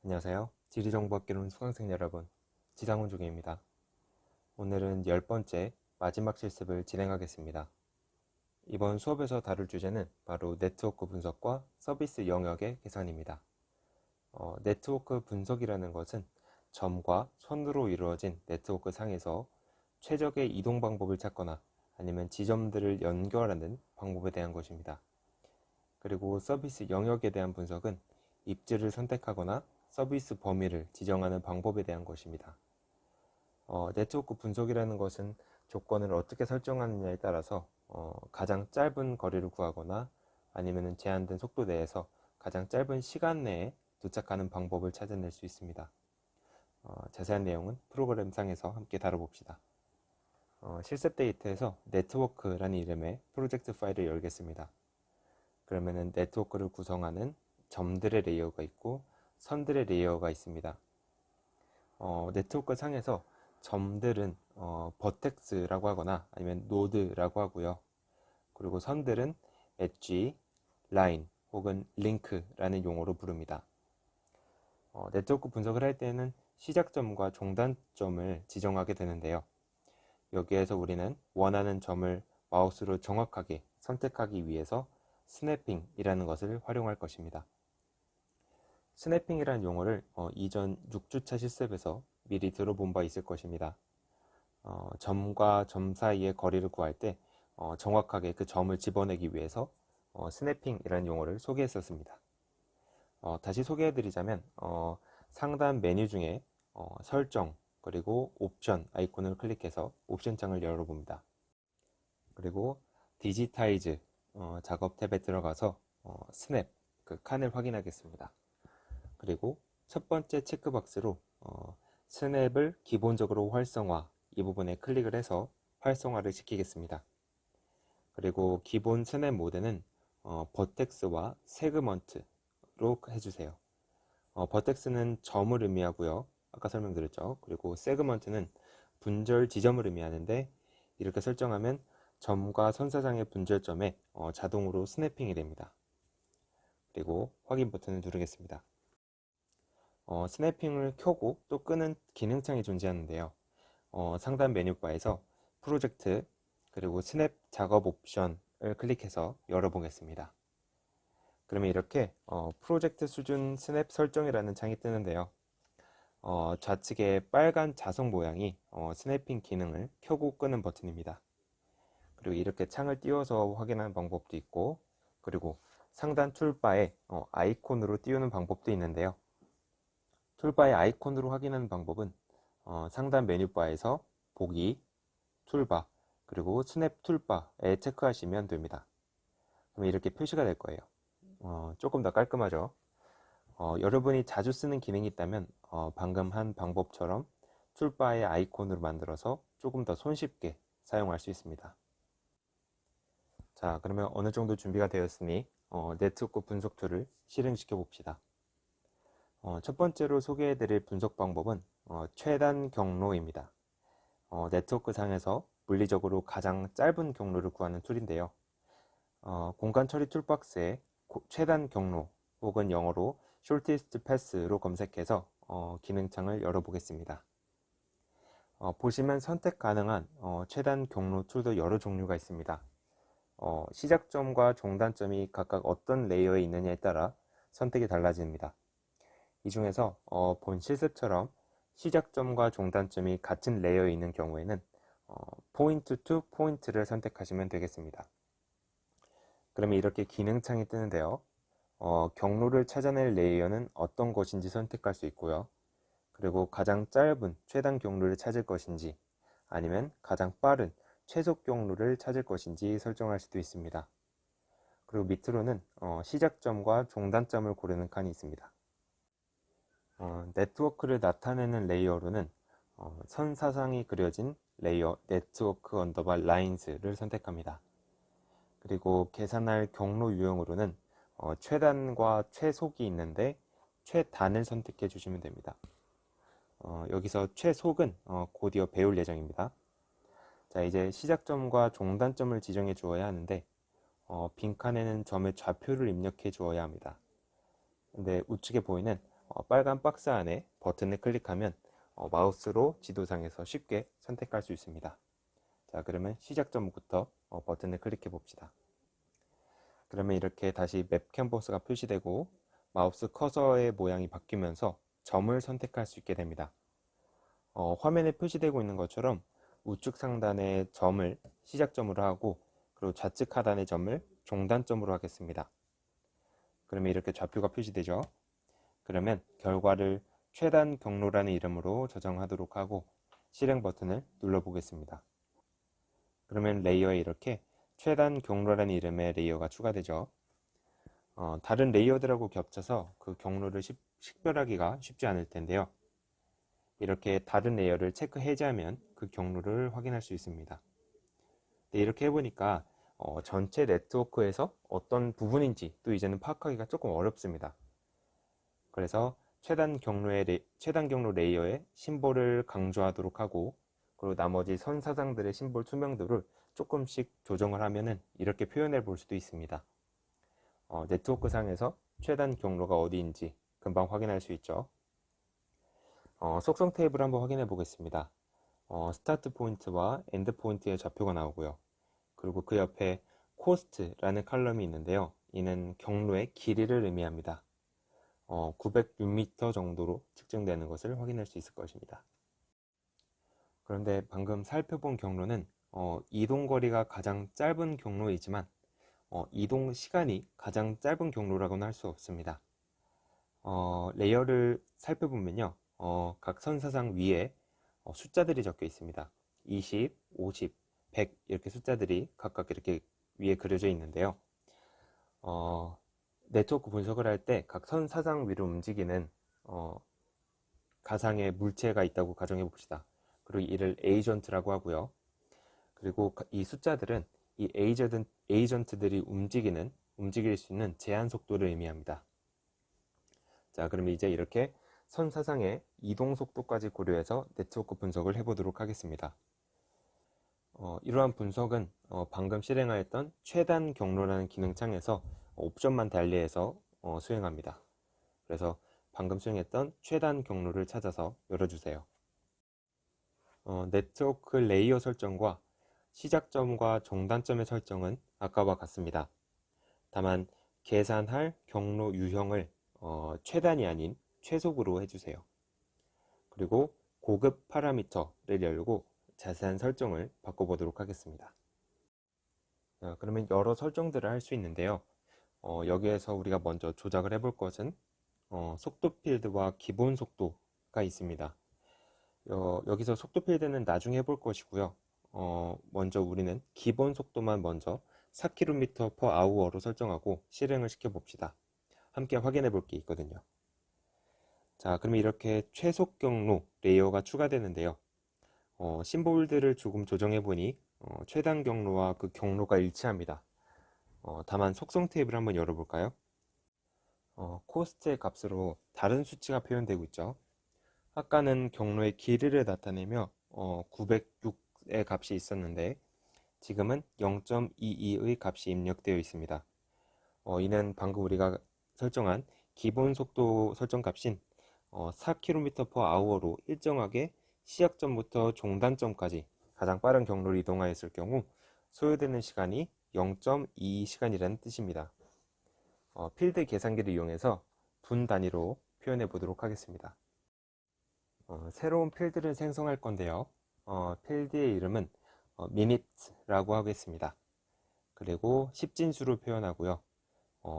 안녕하세요. 지리정보학개론 수강생 여러분, 지상훈 중입니다. 오늘은 10번째 마지막 실습을 진행하겠습니다. 이번 수업에서 다룰 주제는 바로 네트워크 분석과 서비스 영역의 계산입니다. 네트워크 분석이라는 것은 점과 선으로 이루어진 네트워크 상에서 최적의 이동 방법을 찾거나 아니면 지점들을 연결하는 방법에 대한 것입니다. 그리고 서비스 영역에 대한 분석은 입지를 선택하거나 서비스 범위를 지정하는 방법에 대한 것입니다. 네트워크 분석이라는 것은 조건을 어떻게 설정하느냐에 따라서 가장 짧은 거리를 구하거나 아니면 제한된 속도 내에서 가장 짧은 시간 내에 도착하는 방법을 찾아낼 수 있습니다. 자세한 내용은 프로그램상에서 함께 다뤄봅시다. 실습 데이터에서 네트워크라는 이름의 프로젝트 파일을 열겠습니다. 그러면은 네트워크를 구성하는 점들의 레이어가 있고 선들의 레이어가 있습니다. 네트워크 상에서 점들은 버텍스라고 하거나 아니면 노드라고 하고요. 그리고 선들은 엣지, 라인 혹은 링크라는 용어로 부릅니다. 네트워크 분석을 할 때는 시작점과 종단점을 지정하게 되는데요. 여기에서 우리는 원하는 점을 마우스로 정확하게 선택하기 위해서 스냅핑이라는 것을 활용할 것입니다. 스냅핑이라는 용어를 이전 6주차 실습에서 미리 들어본 바 있을 것입니다. 점과 점 사이의 거리를 구할 때 정확하게 그 점을 집어내기 위해서 스냅핑이라는 용어를 소개했었습니다. 다시 소개해드리자면 상단 메뉴 중에 설정 그리고 옵션 아이콘을 클릭해서 옵션 창을 열어봅니다. 그리고 디지타이즈 작업 탭에 들어가서 스냅 그 칸을 확인하겠습니다. 그리고 첫 번째 체크박스로 스냅을 기본적으로 활성화 이 부분에 클릭을 해서 활성화를 시키겠습니다. 그리고 기본 스냅 모드는 버텍스와 세그먼트로 해주세요. 버텍스는 점을 의미하고요. 아까 설명드렸죠. 그리고 세그먼트는 분절 지점을 의미하는데 이렇게 설정하면 점과 선사장의 분절점에 자동으로 스냅핑이 됩니다. 그리고 확인 버튼을 누르겠습니다. 스냅핑을 켜고 또 끄는 기능창이 존재하는데요. 상단 메뉴바에서 프로젝트 그리고 스냅 작업 옵션을 클릭해서 열어보겠습니다. 그러면 이렇게 프로젝트 수준 스냅 설정이라는 창이 뜨는데요. 좌측에 빨간 자석 모양이 스냅핑 기능을 켜고 끄는 버튼입니다. 그리고 이렇게 창을 띄워서 확인하는 방법도 있고 그리고 상단 툴바에 아이콘으로 띄우는 방법도 있는데요. 툴바의 아이콘으로 확인하는 방법은 상단 메뉴바에서 보기, 툴바, 그리고 스냅 툴바에 체크하시면 됩니다. 그럼 이렇게 표시가 될 거예요. 조금 더 깔끔하죠? 여러분이 자주 쓰는 기능이 있다면 방금 한 방법처럼 툴바의 아이콘으로 만들어서 조금 더 손쉽게 사용할 수 있습니다. 자, 그러면 어느 정도 준비가 되었으니 네트워크 분석 툴을 실행시켜 봅시다. 첫 번째로 소개해드릴 분석 방법은 최단 경로입니다. 네트워크 상에서 물리적으로 가장 짧은 경로를 구하는 툴인데요. 공간 처리 툴박스에 최단 경로 혹은 영어로 shortest pass로 검색해서 기능창을 열어보겠습니다. 보시면 선택 가능한 최단 경로 툴도 여러 종류가 있습니다. 시작점과 종단점이 각각 어떤 레이어에 있느냐에 따라 선택이 달라집니다. 이 중에서 본 실습처럼 시작점과 종단점이 같은 레이어에 있는 경우에는 포인트 투 포인트를 선택하시면 되겠습니다. 그러면 이렇게 기능창이 뜨는데요. 경로를 찾아낼 레이어는 어떤 것인지 선택할 수 있고요. 그리고 가장 짧은 최단 경로를 찾을 것인지 아니면 가장 빠른 최소 경로를 찾을 것인지 설정할 수도 있습니다. 그리고 밑으로는 시작점과 종단점을 고르는 칸이 있습니다. 네트워크를 나타내는 레이어로는 선사상이 그려진 레이어 네트워크 언더바 라인스를 선택합니다. 그리고 계산할 경로 유형으로는 최단과 최속이 있는데 최단을 선택해 주시면 됩니다. 여기서 최속은 곧이어 배울 예정입니다. 자, 이제 시작점과 종단점을 지정해 주어야 하는데 빈칸에는 점의 좌표를 입력해 주어야 합니다. 근데 우측에 보이는 빨간 박스 안에 버튼을 클릭하면 마우스로 지도상에서 쉽게 선택할 수 있습니다. 자, 그러면 시작점부터 버튼을 클릭해 봅시다. 그러면 이렇게 다시 맵 캔버스가 표시되고 마우스 커서의 모양이 바뀌면서 점을 선택할 수 있게 됩니다. 화면에 표시되고 있는 것처럼 우측 상단의 점을 시작점으로 하고 그리고 좌측 하단의 점을 종단점으로 하겠습니다. 그러면 이렇게 좌표가 표시되죠. 그러면 결과를 최단 경로라는 이름으로 저장하도록 하고 실행 버튼을 눌러 보겠습니다. 그러면 레이어에 이렇게 최단 경로라는 이름의 레이어가 추가되죠. 다른 레이어들하고 겹쳐서 그 경로를 식별하기가 쉽지 않을 텐데요. 이렇게 다른 레이어를 체크 해제하면 그 경로를 확인할 수 있습니다. 네, 이렇게 해보니까 전체 네트워크에서 어떤 부분인지 또 이제는 파악하기가 조금 어렵습니다. 그래서 최단 경로 레이어의 심볼을 강조하도록 하고 그리고 나머지 선 사상들의 심볼 투명도를 조금씩 조정을 하면은 이렇게 표현해 볼 수도 있습니다. 네트워크 상에서 최단 경로가 어디인지 금방 확인할 수 있죠. 속성 테이블 한번 확인해 보겠습니다. 스타트 포인트와 엔드 포인트의 좌표가 나오고요. 그리고 그 옆에 코스트라는 칼럼이 있는데요. 이는 경로의 길이를 의미합니다. 906m 정도로 측정되는 것을 확인할 수 있을 것입니다. 그런데 방금 살펴본 경로는 이동거리가 가장 짧은 경로이지만 이동 시간이 가장 짧은 경로라고는 할 수 없습니다. 레이어를 살펴보면요. 각 선사상 위에 숫자들이 적혀 있습니다. 20, 50, 100 이렇게 숫자들이 각각 이렇게 위에 그려져 있는데요. 네트워크 분석을 할 때 각 선사상 위로 움직이는 가상의 물체가 있다고 가정해 봅시다. 그리고 이를 에이전트라고 하고요. 그리고 이 숫자들은 이 에이전트들이 움직일 수 있는 제한 속도를 의미합니다. 자, 그럼 이제 이렇게 선사상의 이동 속도까지 고려해서 네트워크 분석을 해보도록 하겠습니다. 이러한 분석은 방금 실행하였던 최단 경로라는 기능창에서 옵션만 달리해서 수행합니다. 그래서 방금 수행했던 최단 경로를 찾아서 열어주세요. 네트워크 레이어 설정과 시작점과 종단점의 설정은 아까와 같습니다. 다만 계산할 경로 유형을 최단이 아닌 최속으로 해주세요. 그리고 고급 파라미터를 열고 자세한 설정을 바꿔보도록 하겠습니다. 그러면 여러 설정들을 할 수 있는데요. 여기에서 우리가 먼저 조작을 해볼 것은 속도 필드와 기본 속도가 있습니다. 여기서 속도 필드는 나중에 해볼 것이고요. 먼저 우리는 기본 속도만 먼저 4km/h로 설정하고 실행을 시켜봅시다. 함께 확인해 볼 게 있거든요. 자, 그럼 이렇게 최속 경로 레이어가 추가되는데요. 심볼들을 조금 조정해 보니 최단 경로와 그 경로가 일치합니다. 다만 속성 테이블 한번 열어볼까요? 코스트의 값으로 다른 수치가 표현되고 있죠. 아까는 경로의 길이를 나타내며 906의 값이 있었는데 지금은 0.22의 값이 입력되어 있습니다. 이는 방금 우리가 설정한 기본 속도 설정 값인 4km/h로 일정하게 시작점부터 종단점까지 가장 빠른 경로를 이동하였을 경우 소요되는 시간이 0.22시간이라는 뜻입니다. 필드 계산기를 이용해서 분 단위로 표현해 보도록 하겠습니다. 새로운 필드를 생성할 건데요. 필드의 이름은 minute라고 하겠습니다. 그리고 10진수로 표현하고요.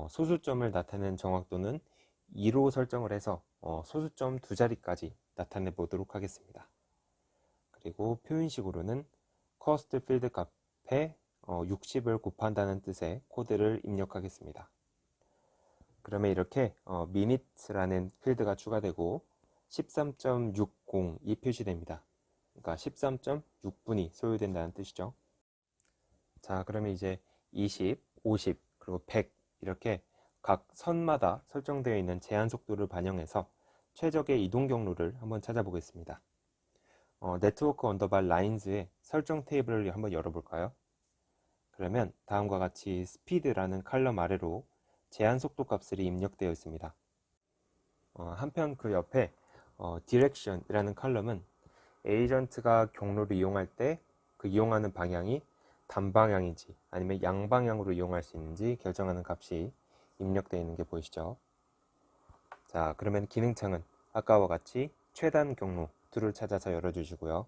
소수점을 나타내는 정확도는 2로 설정을 해서 소수점 2자리까지 나타내 보도록 하겠습니다. 그리고 표현식으로는 cost 필드 값에 60을 곱한다는 뜻의 코드를 입력하겠습니다. 그러면 이렇게 minute라는 필드가 추가되고 13.60이 표시됩니다. 그러니까 13.6분이 소요된다는 뜻이죠. 자, 그러면 이제 20, 50, 그리고 100 이렇게 각 선마다 설정되어 있는 제한 속도를 반영해서 최적의 이동 경로를 한번 찾아보겠습니다. 네트워크 언더바 라인즈의 설정 테이블을 한번 열어볼까요? 그러면 다음과 같이 스피드라는 칼럼 아래로 제한 속도 값들이 입력되어 있습니다. 한편 그 옆에 Direction이라는 컬럼은 에이전트가 경로를 이용할 때 그 이용하는 방향이 단방향인지 아니면 양방향으로 이용할 수 있는지 결정하는 값이 입력되어 있는 게 보이시죠? 자, 그러면 기능창은 아까와 같이 최단 경로 2를 찾아서 열어주시고요.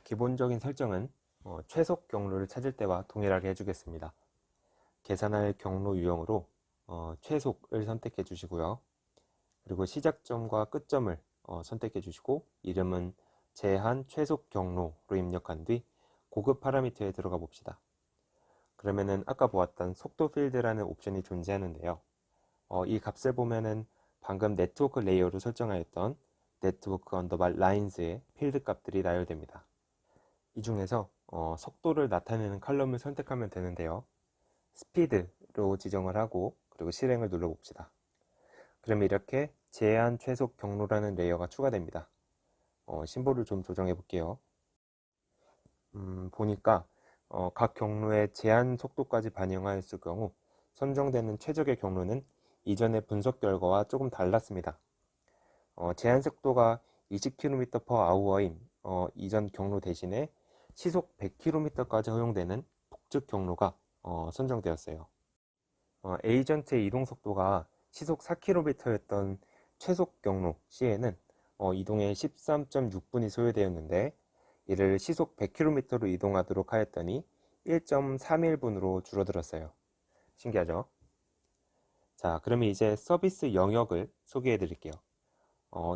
기본적인 설정은 최속 경로를 찾을 때와 동일하게 해주겠습니다. 계산할 경로 유형으로 최속을 선택해 주시고요. 그리고 시작점과 끝점을 선택해 주시고 이름은 제한 최속 경로로 입력한 뒤 고급 파라미터에 들어가 봅시다. 그러면은 아까 보았던 속도 필드라는 옵션이 존재하는데요. 이 값을 보면은 방금 네트워크 레이어로 설정하였던 네트워크 언더바 라인즈의 필드 값들이 나열됩니다. 이 중에서 속도를 나타내는 컬럼을 선택하면 되는데요. 스피드로 지정을 하고 그리고 실행을 눌러 봅시다. 그러면 이렇게 제한 최속 경로라는 레이어가 추가됩니다. 심볼을 좀 조정해 볼게요. 보니까 각 경로의 제한 속도까지 반영하였을 경우 선정되는 최적의 경로는 이전의 분석 결과와 조금 달랐습니다. 제한 속도가 20km/h인 이전 경로 대신에 시속 100km까지 허용되는 북측 경로가 선정되었어요. 에이전트의 이동 속도가 시속 4km였던 최속 경로 시에는 이동에 13.6분이 소요되었는데 이를 시속 100km로 이동하도록 하였더니 1.31분으로 줄어들었어요. 신기하죠? 자, 그러면 이제 서비스 영역을 소개해 드릴게요.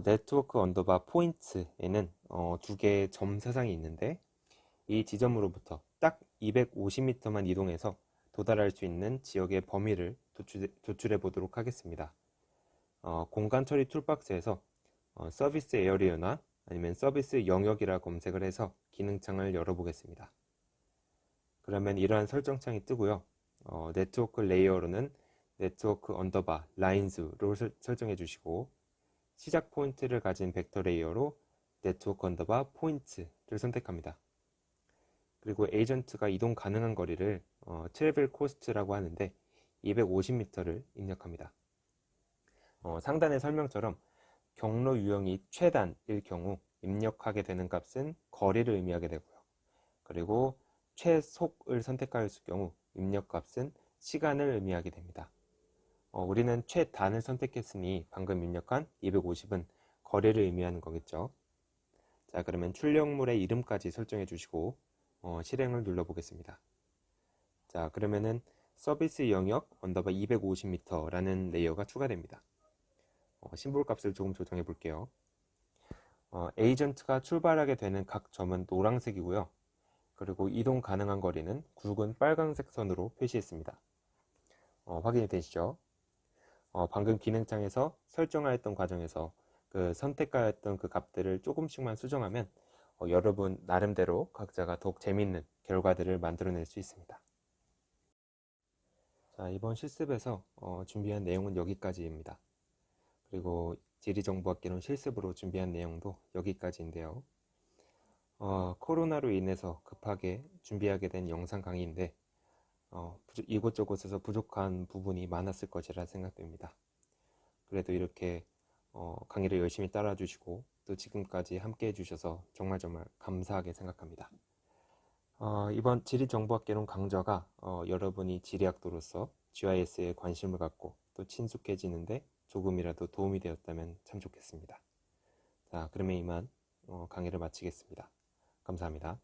네트워크 언더바 포인트에는 두 개의 점 사상이 있는데 이 지점으로부터 딱 250m만 이동해서 도달할 수 있는 지역의 범위를 도출해 보도록 하겠습니다. 공간 처리 툴박스에서 서비스 에어리어나 아니면 서비스 영역이라 검색을 해서 기능창을 열어보겠습니다. 그러면 이러한 설정창이 뜨고요. 네트워크 레이어로는 네트워크 언더바 라인즈로 설정해 주시고 시작 포인트를 가진 벡터 레이어로 네트워크 언더바 포인트를 선택합니다. 그리고 에이전트가 이동 가능한 거리를 트래블 코스트라고 하는데 250m를 입력합니다. 상단의 설명처럼 경로 유형이 최단일 경우 입력하게 되는 값은 거리를 의미하게 되고요. 그리고 최속을 선택하였을 경우 입력 값은 시간을 의미하게 됩니다. 우리는 최단을 선택했으니 방금 입력한 250은 거리를 의미하는 거겠죠. 자, 그러면 출력물의 이름까지 설정해 주시고 실행을 눌러 보겠습니다. 자, 그러면은 서비스 영역 언더바 250m라는 레이어가 추가됩니다. 심볼 값을 조금 조정해 볼게요. 에이전트가 출발하게 되는 각 점은 노란색이고요. 그리고 이동 가능한 거리는 굵은 빨간색 선으로 표시했습니다. 확인이 되시죠? 방금 기능창에서 설정하였던 과정에서 그 선택하였던 그 값들을 조금씩만 수정하면 여러분 나름대로 각자가 더욱 재미있는 결과들을 만들어낼 수 있습니다. 자, 이번 실습에서 준비한 내용은 여기까지입니다. 그리고 지리정보학개론 실습으로 준비한 내용도 여기까지인데요. 코로나로 인해서 급하게 준비하게 된 영상 강의인데 이곳저곳에서 부족한 부분이 많았을 것이라 생각됩니다. 그래도 이렇게 강의를 열심히 따라 주시고 또 지금까지 함께 해주셔서 정말 감사하게 생각합니다. 이번 지리정보학개론 강좌가 여러분이 지리학도로서 GIS에 관심을 갖고 또 친숙해지는데 조금이라도 도움이 되었다면 참 좋겠습니다. 자, 그러면 이만 강의를 마치겠습니다. 감사합니다.